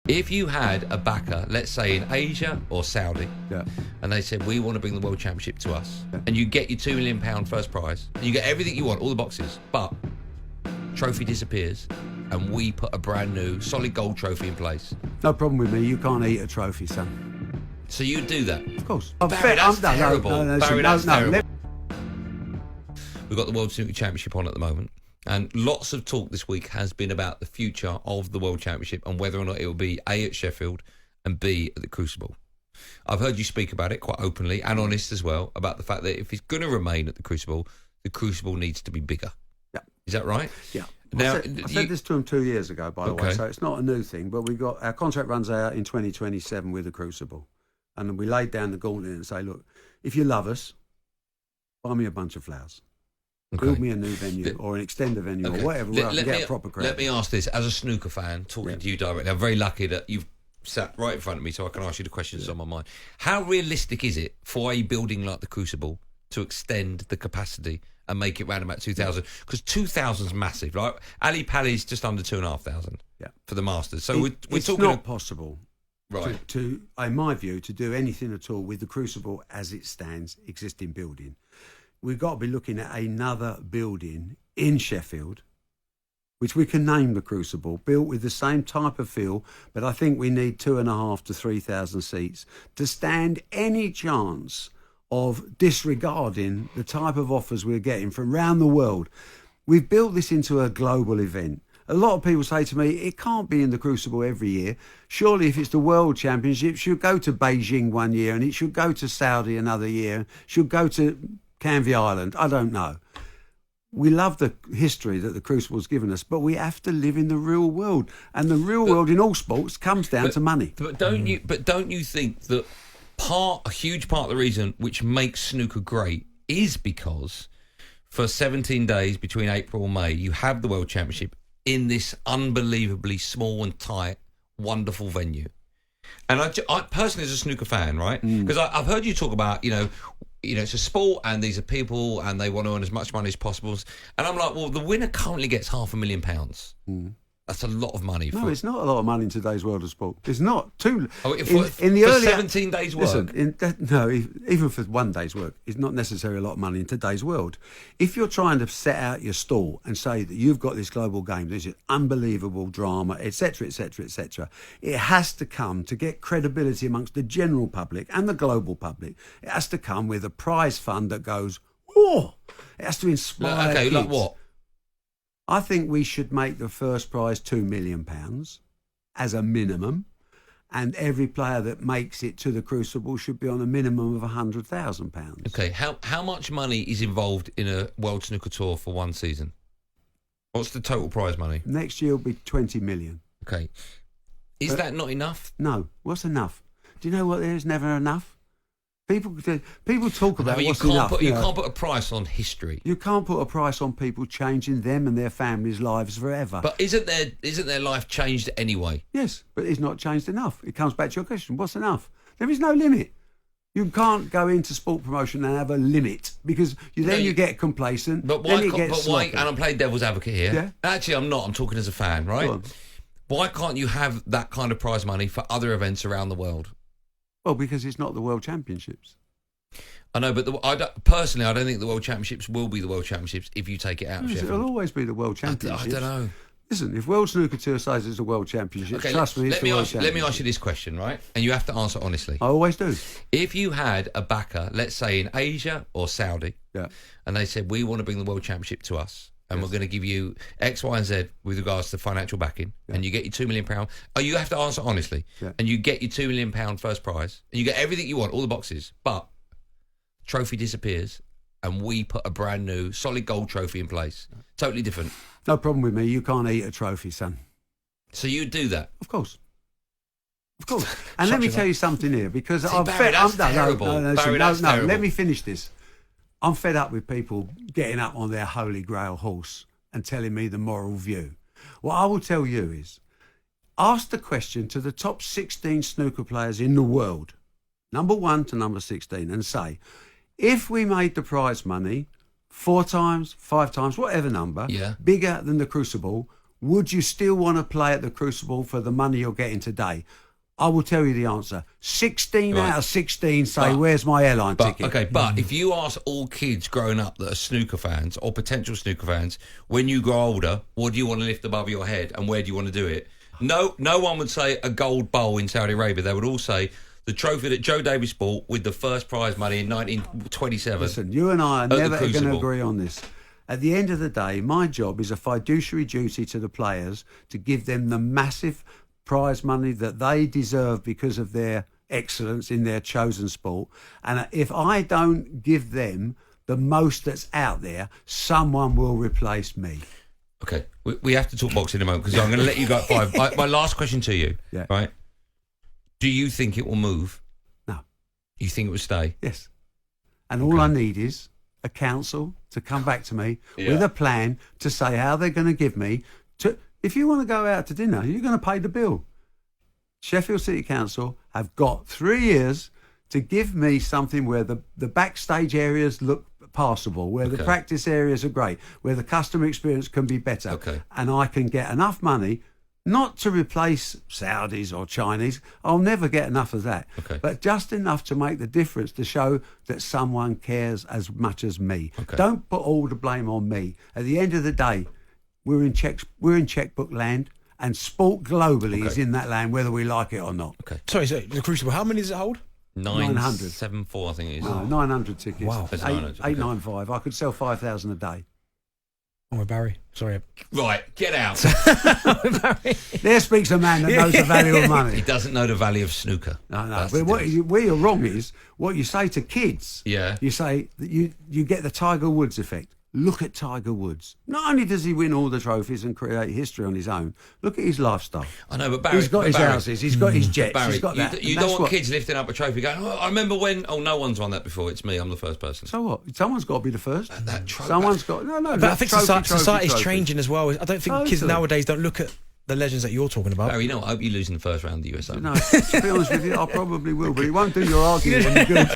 If you had a backer, let's say in Asia or Saudi, and they said, we want to bring the World Championship to us, and you get your £2 million first prize, and you get everything you want, all the boxes, but trophy disappears, and we put a brand new solid gold trophy in place. No problem with me. You can't eat a trophy, son. So you'd do that? Of course. Barry, that's terrible. Barry, that's terrible. No. We've got the World Snooker Championship on at the moment. And lots of talk this week has been about the future of the World Championship and whether or not it will be A, at Sheffield, and B, at the Crucible. I've heard you speak about it quite openly and honest as well, about the fact that if it's going to remain at the Crucible needs to be bigger. Yeah. Is that right? Yeah. Now, I said this to him 2 years ago, by the way, so it's not a new thing, but our contract runs out in 2027 with the Crucible. And we laid down the gauntlet and say, look, if you love us, buy me a bunch of flowers. Okay. Build me a new venue or an extender venue or whatever. Get a proper crowd. Let me ask this: as a snooker fan, talking to you directly, I'm very lucky that you've sat right in front of me, so I can ask you the questions on my mind. How realistic is it for a building like the Crucible to extend the capacity and make it round about 2,000? Because 2,000 is massive. Like Ali Pali's just under 2,500 for the Masters. So we're talking. It's not possible. Right. To, in my view, to do anything at all with the Crucible as it stands, existing building. We've got to be looking at another building in Sheffield, which we can name the Crucible, built with the same type of feel, but I think we need 2,500 to 3,000 seats to stand any chance of disregarding the type of offers we're getting from around the world. We've built this into a global event. A lot of people say to me, it can't be in the Crucible every year. Surely if it's the World Championship, it should go to Beijing one year and it should go to Saudi another year, it should go to Canvey Island. I don't know. We love the history that the Crucible's given us, but we have to live in the real world. And the real world in all sports comes down to money. But don't you think that a huge part of the reason which makes snooker great is because for 17 days between April and May, you have the World Championship in this unbelievably small and tight, wonderful venue. And I personally, as a snooker fan, right, because I've heard you talk about, it's a sport and these are people and they want to earn as much money as possible. And I'm like, well, the winner currently gets £500,000. That's a lot of money. No, it's not a lot of money in today's world of sport. It's not too. In the early 17 days work. Listen, even for 1 day's work, it's not necessarily a lot of money in today's world. If you're trying to set out your stall and say that you've got this global game, this is unbelievable drama, etc., etc., etc., it has to come to get credibility amongst the general public and the global public. It has to come with a prize fund that goes, oh, it has to inspire. Okay, kids. like what? I think we should make the first prize £2 million as a minimum, and every player that makes it to the Crucible should be on a minimum of £100,000. Okay, how much money is involved in a World Snooker Tour for one season? What's the total prize money? Next year will be 20 million. Okay, is that not enough? No, what's enough? Do you know what? There's never enough. People talk about what's enough. You can't put a price on history. You can't put a price on people changing them and their families' lives forever. But isn't their life changed anyway? Yes, but it's not changed enough. It comes back to your question. What's enough? There is no limit. You can't go into sport promotion and have a limit because you get complacent. But why? Sloppy. And I'm playing devil's advocate here. Yeah. Actually, I'm not. I'm talking as a fan, right? Why can't you have that kind of prize money for other events around the world? Well, because it's not the World Championships. I know, but personally, I don't think the World Championships will be the World Championships if you take it out of Sheffield. It'll always be the World Championships. I don't know. Listen, if World Snooker Tour says it's a World Championship, trust me, it's the World Championship. Let me ask you this question, right? And you have to answer honestly. I always do. If you had a backer, let's say in Asia or Saudi, and they said, we want to bring the World Championship to us, and we're going to give you X, Y, and Z with regards to financial backing, and you get your £2 million. You have to answer honestly, and you get your £2 million first prize, and you get everything you want, all the boxes, but trophy disappears, and we put a brand new solid gold trophy in place. Totally different. No problem with me. You can't eat a trophy, son. So you'd do that? Of course. Of course. And let me tell you something here, because Barry, that's terrible. Barry, that's terrible. Let me finish this. I'm fed up with people getting up on their holy grail horse and telling me the moral view. What I will tell you is, ask the question to the top 16 snooker players in the world, number 1 to number 16, and say, if we made the prize money 4 times, 5 times, whatever number, bigger than the Crucible, would you still want to play at the Crucible for the money you're getting today? I will tell you the answer. 16 out of 16 say, where's my airline ticket? Okay, but if you ask all kids growing up that are snooker fans or potential snooker fans, when you grow older, what do you want to lift above your head and where do you want to do it? No one would say a gold bowl in Saudi Arabia. They would all say the trophy that Joe Davis bought with the first prize money in 1927. Listen, you and I are never going to agree on this. At the end of the day, my job is a fiduciary duty to the players to give them the massive prize money that they deserve because of their excellence in their chosen sport. And if I don't give them the most that's out there, someone will replace me. Okay, we have to talk boxing in a moment because I'm going to let you go at 5. My last question to you, right? Do you think it will move? No. You think it will stay? Yes. And all I need is a council to come back to me with a plan to say how they're going to give me to. If you want to go out to dinner, you're going to pay the bill. Sheffield City Council have got 3 years to give me something where the backstage areas look passable, where the practice areas are great, where the customer experience can be better, and I can get enough money not to replace Saudis or Chinese. I'll never get enough of that, but just enough to make the difference to show that someone cares as much as me. Don't put all the blame on me. At the end of the day, we're in checkbook land, and sport globally is in that land, whether we like it or not. Sorry, so the Crucible, how many does it hold? 974, I think it is. No, 900 tickets. Wow. 895. I could sell 5,000 a day. Oh, Barry. Sorry. Right, get out. There speaks a man that knows the value of money. He doesn't know the value of snooker. No. But where you're wrong is what you say to kids. Yeah. You say that you get the Tiger Woods effect. Look at Tiger Woods. Not only does he win all the trophies and create history on his own, look at his lifestyle. I know, but Barry... He's got his houses, he's got his jets, Barry, he's got that. You don't want kids lifting up a trophy going, oh, I remember when... Oh, no one's won that before. It's me. I'm the first person. So what? Someone's got to be the first. That trophy... Someone's got... No. But I think society's changing as well. I don't think kids nowadays don't look at the legends that you're talking about. Barry, you know, I hope you lose in the first round of the US Open. No, to be honest with you, I probably will, but it won't do your argument any good.